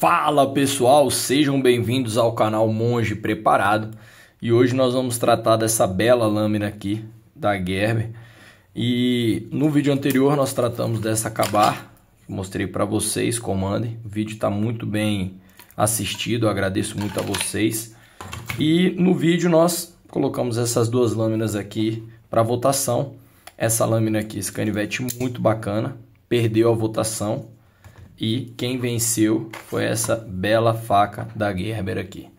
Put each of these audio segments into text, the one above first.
Fala pessoal, sejam bem-vindos ao canal Monge Preparado e hoje nós vamos tratar dessa bela lâmina aqui da Gerber. E no vídeo anterior nós tratamos dessa Ka-Bar, mostrei para vocês, comandem. O vídeo está muito bem assistido, eu agradeço muito a vocês. E no vídeo nós colocamos essas duas lâminas aqui para votação. Essa lâmina aqui, esse canivete muito bacana, perdeu a votação. E quem venceu foi essa bela faca da Gerber aqui.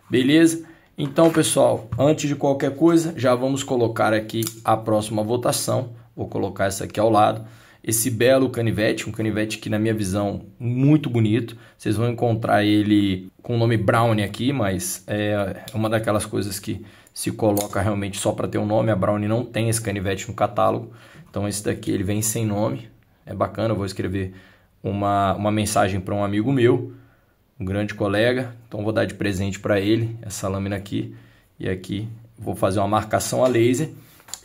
Beleza? Então, pessoal, antes de qualquer coisa, já vamos colocar aqui a próxima votação. Vou colocar essa aqui ao lado. Esse belo canivete, um canivete que na minha visão muito bonito. Vocês vão encontrar ele com o nome Brownie aqui, mas é uma daquelas coisas que se coloca realmente só para ter um nome. A Brownie não tem esse canivete no catálogo. Então esse daqui ele vem sem nome. É bacana, eu vou escrever uma mensagem para um amigo meu, um grande colega, então vou dar de presente para ele essa lâmina aqui, e aqui vou fazer uma marcação a laser,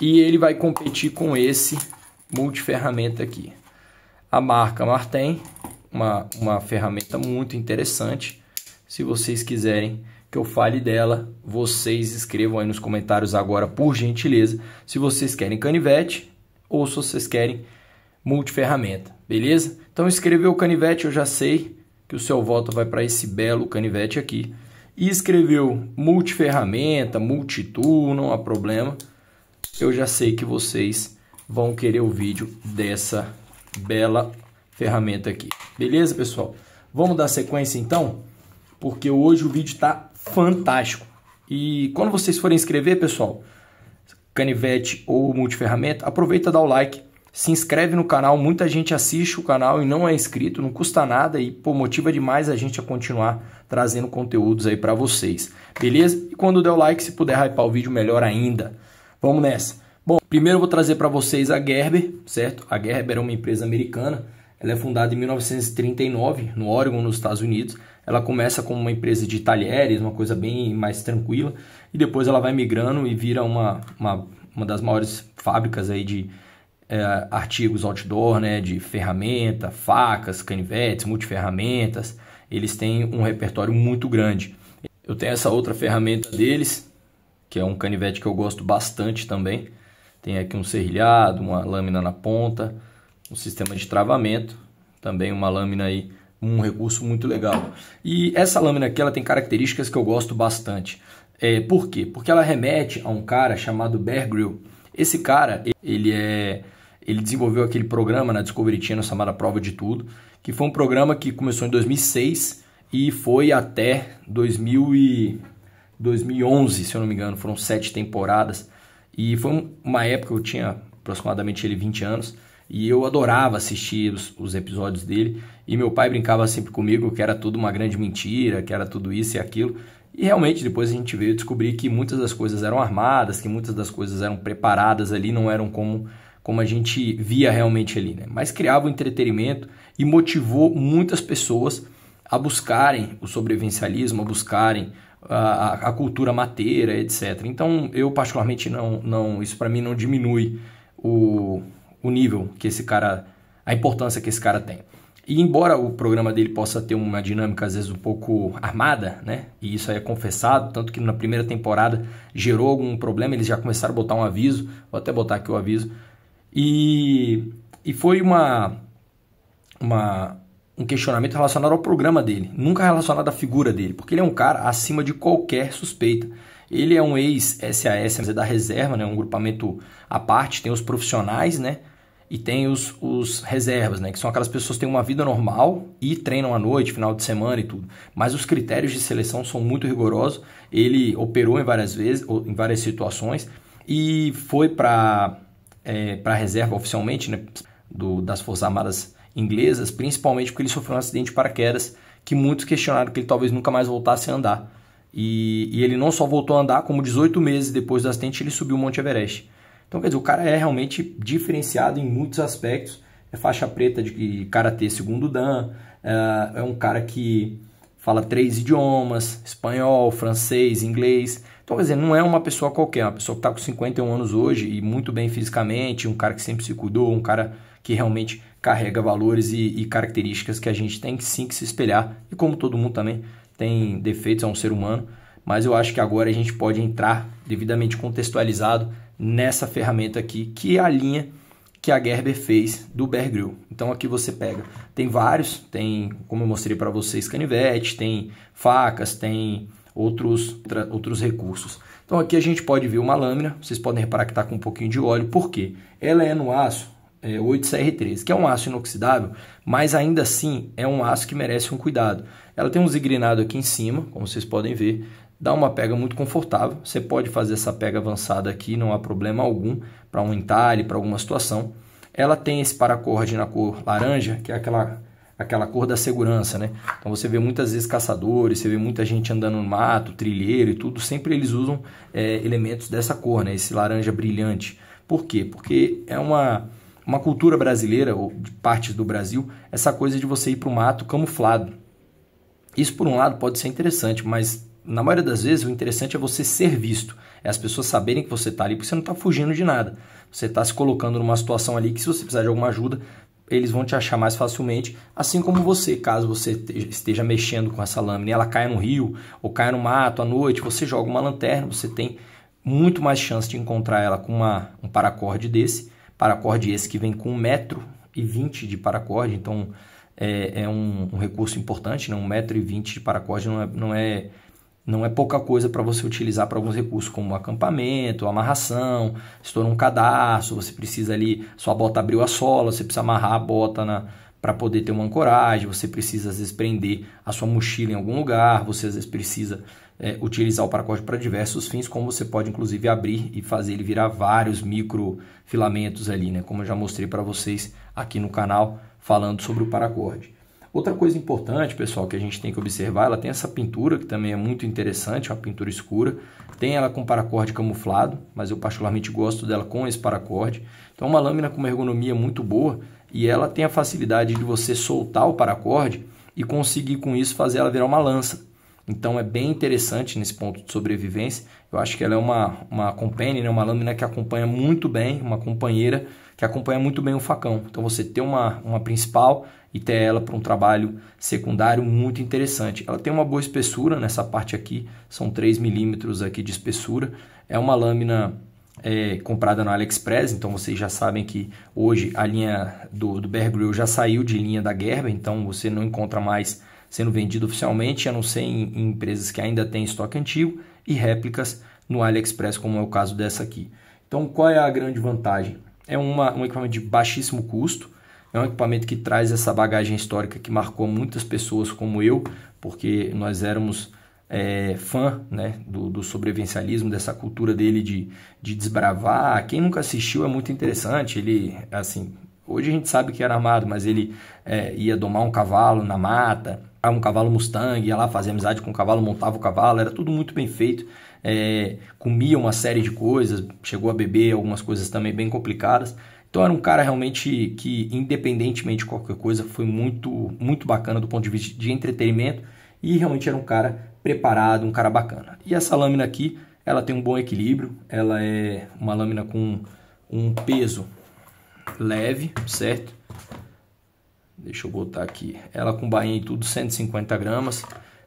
e ele vai competir com esse multiferramenta aqui. A marca Martin, uma ferramenta muito interessante. Se vocês quiserem que eu fale dela, vocês escrevam aí nos comentários agora, por gentileza, se vocês querem canivete ou se vocês querem multiferramenta, beleza? Então escreveu o canivete, eu já sei que o seu voto vai para esse belo canivete aqui. E escreveu multiferramenta, multitool, não há problema. Eu já sei que vocês vão querer o vídeo dessa bela ferramenta aqui. Beleza, pessoal? Vamos dar sequência então? Porque hoje o vídeo está fantástico. E quando vocês forem inscrever, pessoal, canivete ou multiferramenta, aproveita e dá o like. Se inscreve no canal, muita gente assiste o canal e não é inscrito, não custa nada e motiva demais a gente a continuar trazendo conteúdos aí para vocês, beleza? E quando der o like, se puder hypar o vídeo, melhor ainda. Vamos nessa. Bom, primeiro eu vou trazer para vocês a Gerber, certo? A Gerber é uma empresa americana, ela é fundada em 1939, no Oregon, nos Estados Unidos. Ela começa como uma empresa de talheres, uma coisa bem mais tranquila, e depois ela vai migrando e vira uma das maiores fábricas aí de artigos outdoor, né, de ferramenta, facas, canivetes, multiferramentas. Eles têm um repertório muito grande. Eu tenho essa outra ferramenta deles, que é um canivete que eu gosto bastante também. Tem aqui um serrilhado, uma lâmina na ponta, um sistema de travamento, também uma lâmina aí, um recurso muito legal. E essa lâmina aqui, ela tem características que eu gosto bastante. Por quê? Porque ela remete a um cara chamado Bear Grylls. Esse cara, ele desenvolveu aquele programa na Discovery Channel chamado Prova de Tudo, que foi um programa que começou em 2006 e foi até 2011, se eu não me engano, foram 7 temporadas. E foi uma época, eu tinha aproximadamente 20 anos, e eu adorava assistir os episódios dele, e meu pai brincava sempre comigo que era tudo uma grande mentira, que era tudo isso e aquilo. E realmente depois a gente veio descobrir que muitas das coisas eram armadas, que muitas das coisas eram preparadas ali, não eram como a gente via realmente ali, né? Mas criava um entretenimento e motivou muitas pessoas a buscarem o sobrevivencialismo, a buscarem a cultura mateira, etc. Então, eu particularmente isso para mim não diminui o nível que esse cara, a importância que esse cara tem. E embora o programa dele possa ter uma dinâmica às vezes um pouco armada, né? E isso aí é confessado, tanto que na primeira temporada gerou algum problema, eles já começaram a botar um aviso, vou até botar aqui o aviso. E foi um questionamento relacionado ao programa dele, nunca relacionado à figura dele, porque ele é um cara acima de qualquer suspeita. Ele é um ex-SAS da reserva, né, um grupamento à parte, tem os profissionais, né, e tem os reservas, né, que são aquelas pessoas que têm uma vida normal e treinam à noite, final de semana e tudo. Mas os critérios de seleção são muito rigorosos. Ele operou em várias vezes, em várias situações, e foi para a reserva oficialmente, né, das Forças Armadas inglesas, principalmente porque ele sofreu um acidente de paraquedas que muitos questionaram que ele talvez nunca mais voltasse a andar. E ele não só voltou a andar, como 18 meses depois do acidente ele subiu o Monte Everest. Então, quer dizer, o cara é realmente diferenciado em muitos aspectos. É faixa preta de Karatê segundo Dan, é um cara que fala 3 idiomas, espanhol, francês, inglês. Então, quer dizer, não é uma pessoa qualquer, é uma pessoa que está com 51 anos hoje e muito bem fisicamente, um cara que sempre se cuidou, um cara que realmente carrega valores e características que a gente tem sim que se espelhar. E como todo mundo também tem defeitos, é um ser humano, mas eu acho que agora a gente pode entrar devidamente contextualizado nessa ferramenta aqui, que é a linha que a Gerber fez do Bear Grylls. Então aqui você pega, tem vários, tem, como eu mostrei para vocês, canivete, tem facas, tem outros recursos. Então aqui a gente pode ver uma lâmina, vocês podem reparar que está com um pouquinho de óleo, por quê? Ela é no aço 8CR13, que é um aço inoxidável, mas ainda assim é um aço que merece um cuidado. Ela tem um zigrinado aqui em cima, como vocês podem ver, dá uma pega muito confortável. Você pode fazer essa pega avançada aqui, não há problema algum, para um entalhe, para alguma situação. Ela tem esse paracorde na cor laranja, que é aquela cor da segurança, né? Então você vê muitas vezes caçadores, você vê muita gente andando no mato, trilheiro e tudo, sempre eles usam elementos dessa cor, né? Esse laranja brilhante. Por quê? Porque é uma cultura brasileira, ou de partes do Brasil, essa coisa de você ir para o mato camuflado. Isso, por um lado, pode ser interessante, mas na maioria das vezes o interessante é você ser visto. É as pessoas saberem que você está ali, porque você não está fugindo de nada. Você está se colocando numa situação ali que, se você precisar de alguma ajuda, eles vão te achar mais facilmente, assim como você, caso você esteja mexendo com essa lâmina e ela caia no rio ou caia no mato à noite, você joga uma lanterna, você tem muito mais chance de encontrar ela com um paracorde desse. Paracorde esse que vem com 1,20 m de paracorde, então é um recurso importante, né? 1,20 m de paracorde não é pouca coisa para você utilizar para alguns recursos, como acampamento, amarração, estourou um cadarço, você precisa ali, sua bota abriu a sola, você precisa amarrar a bota para poder ter uma ancoragem, você precisa às vezes prender a sua mochila em algum lugar, você às vezes precisa utilizar o paracorde para diversos fins, como você pode inclusive abrir e fazer ele virar vários microfilamentos ali, né? Como eu já mostrei para vocês aqui no canal, falando sobre o paracorde. Outra coisa importante, pessoal, que a gente tem que observar, ela tem essa pintura que também é muito interessante, uma pintura escura. Tem ela com paracorde camuflado, mas eu particularmente gosto dela com esse paracorde. Então é uma lâmina com uma ergonomia muito boa e ela tem a facilidade de você soltar o paracorde e conseguir com isso fazer ela virar uma lança. Então é bem interessante nesse ponto de sobrevivência. Eu acho que ela é uma companion, né? Uma lâmina que acompanha muito bem, uma companheira que acompanha muito bem o facão. Então você ter uma principal e ter ela para um trabalho secundário muito interessante. Ela tem uma boa espessura nessa parte aqui, são 3 milímetros aqui de espessura. É uma lâmina comprada no AliExpress, então vocês já sabem que hoje a linha do Bear Grylls já saiu de linha da Gerber, então você não encontra mais sendo vendido oficialmente, a não ser em empresas que ainda têm estoque antigo e réplicas no AliExpress, como é o caso dessa aqui. Então qual é a grande vantagem? É um equipamento de baixíssimo custo, é um equipamento que traz essa bagagem histórica que marcou muitas pessoas como eu, porque nós éramos fã, né, do sobrevivencialismo, dessa cultura dele de desbravar. Quem nunca assistiu é muito interessante. Ele, assim, hoje a gente sabe que era armado, mas ele ia domar um cavalo na mata, um cavalo Mustang, ia lá fazer amizade com o cavalo, montava o cavalo, era tudo muito bem feito. Comia uma série de coisas, chegou a beber algumas coisas também bem complicadas. Então era um cara realmente que, independentemente de qualquer coisa, foi muito, muito bacana do ponto de vista de entretenimento e realmente era um cara preparado, um cara bacana. E essa lâmina aqui, ela tem um bom equilíbrio, ela é uma lâmina com um peso leve, certo? Deixa eu botar aqui, ela com bainha e tudo, 150 gramas,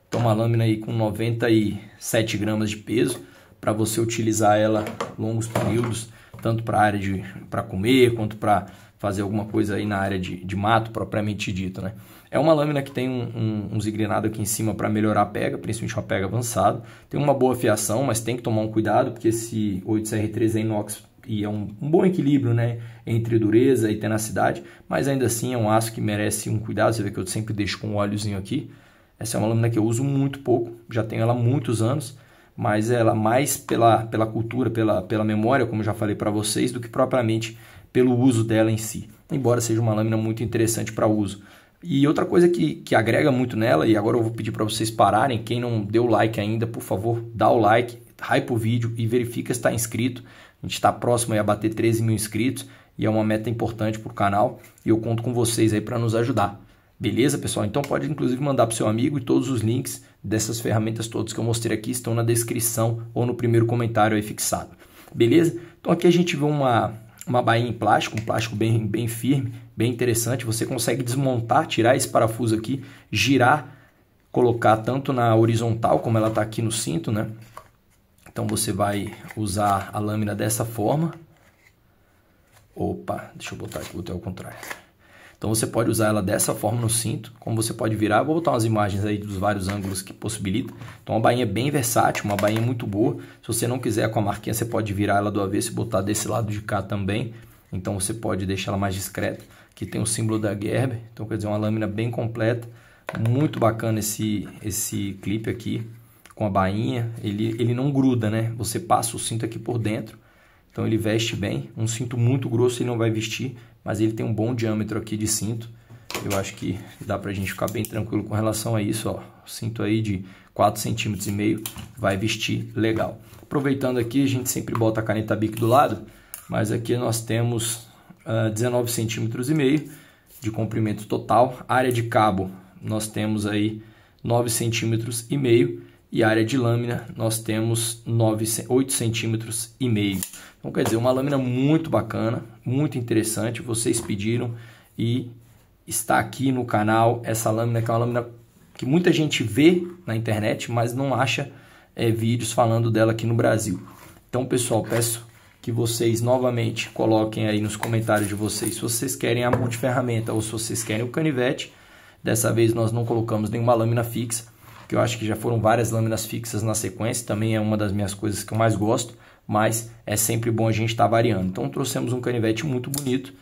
então uma lâmina aí com 97 gramas de peso, para você utilizar ela longos períodos, tanto para a área para comer, quanto para fazer alguma coisa aí na área de mato, propriamente dito, né? É uma lâmina que tem um zigrinado aqui em cima para melhorar a pega, principalmente uma pega avançada. Tem uma boa fiação, mas tem que tomar um cuidado, porque esse 8CR13 é inox e é um bom equilíbrio, né, entre dureza e tenacidade, mas ainda assim é um aço que merece um cuidado. Você vê que eu sempre deixo com um óleozinho aqui. Essa é uma lâmina que eu uso muito pouco, já tenho ela há muitos anos, mas ela mais pela cultura, pela memória, como já falei para vocês, do que propriamente pelo uso dela em si, embora seja uma lâmina muito interessante para uso. E outra coisa que agrega muito nela, e agora eu vou pedir para vocês pararem, quem não deu like ainda, por favor, dá o like, hype o vídeo e verifica se está inscrito. A gente está próximo aí a bater 13 mil inscritos e é uma meta importante para o canal e eu conto com vocês aí para nos ajudar. Beleza, pessoal? Então pode inclusive mandar para o seu amigo e todos os links dessas ferramentas todas que eu mostrei aqui estão na descrição ou no primeiro comentário aí fixado. Beleza? Então aqui a gente vê uma uma bainha em plástico, um plástico bem firme, bem interessante. Você consegue desmontar, tirar esse parafuso aqui, girar, colocar tanto na horizontal como ela está aqui no cinto, né? Então você vai usar a lâmina dessa forma. Opa, deixa eu botar aqui, botei ao contrário. Então você pode usar ela dessa forma no cinto, como você pode virar. Vou botar umas imagens aí dos vários ângulos que possibilita. Então uma bainha bem versátil, uma bainha muito boa. Se você não quiser com a marquinha, você pode virar ela do avesso e botar desse lado de cá também. Então você pode deixar ela mais discreta. Aqui tem o símbolo da Gerber, então quer dizer, uma lâmina bem completa. Muito bacana esse clipe aqui com a bainha. Ele não gruda, né? Você passa o cinto aqui por dentro. Então ele veste bem, um cinto muito grosso ele não vai vestir, mas ele tem um bom diâmetro aqui de cinto. Eu acho que dá pra gente ficar bem tranquilo com relação a isso, ó. O cinto aí de 4,5 cm vai vestir legal. Aproveitando aqui, a gente sempre bota a caneta Bic do lado, mas aqui nós temos 19,5 cm de comprimento total. Área de cabo nós temos aí 9,5 cm e área de lâmina nós temos 8,5 cm. Então, quer dizer, uma lâmina muito bacana, muito interessante. Vocês pediram e está aqui no canal essa lâmina, que é uma lâmina que muita gente vê na internet, mas não acha vídeos falando dela aqui no Brasil. Então, pessoal, peço que vocês novamente coloquem aí nos comentários de vocês se vocês querem a multiferramenta ou se vocês querem o canivete. Dessa vez nós não colocamos nenhuma lâmina fixa, que eu acho que já foram várias lâminas fixas na sequência. Também é uma das minhas coisas que eu mais gosto, mas é sempre bom a gente estar variando. Então trouxemos um canivete muito bonito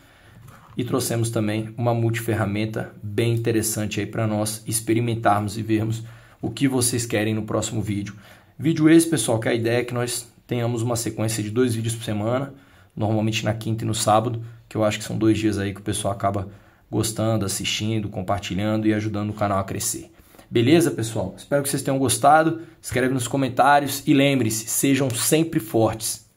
e trouxemos também uma multiferramenta bem interessante aí para nós experimentarmos e vermos o que vocês querem no próximo vídeo. Vídeo esse, pessoal, que a ideia é que nós tenhamos uma sequência de 2 vídeos por semana, normalmente na quinta e no sábado, que eu acho que são 2 dias aí que o pessoal acaba gostando, assistindo, compartilhando e ajudando o canal a crescer. Beleza, pessoal? Espero que vocês tenham gostado. Escreve nos comentários e lembre-se, sejam sempre fortes.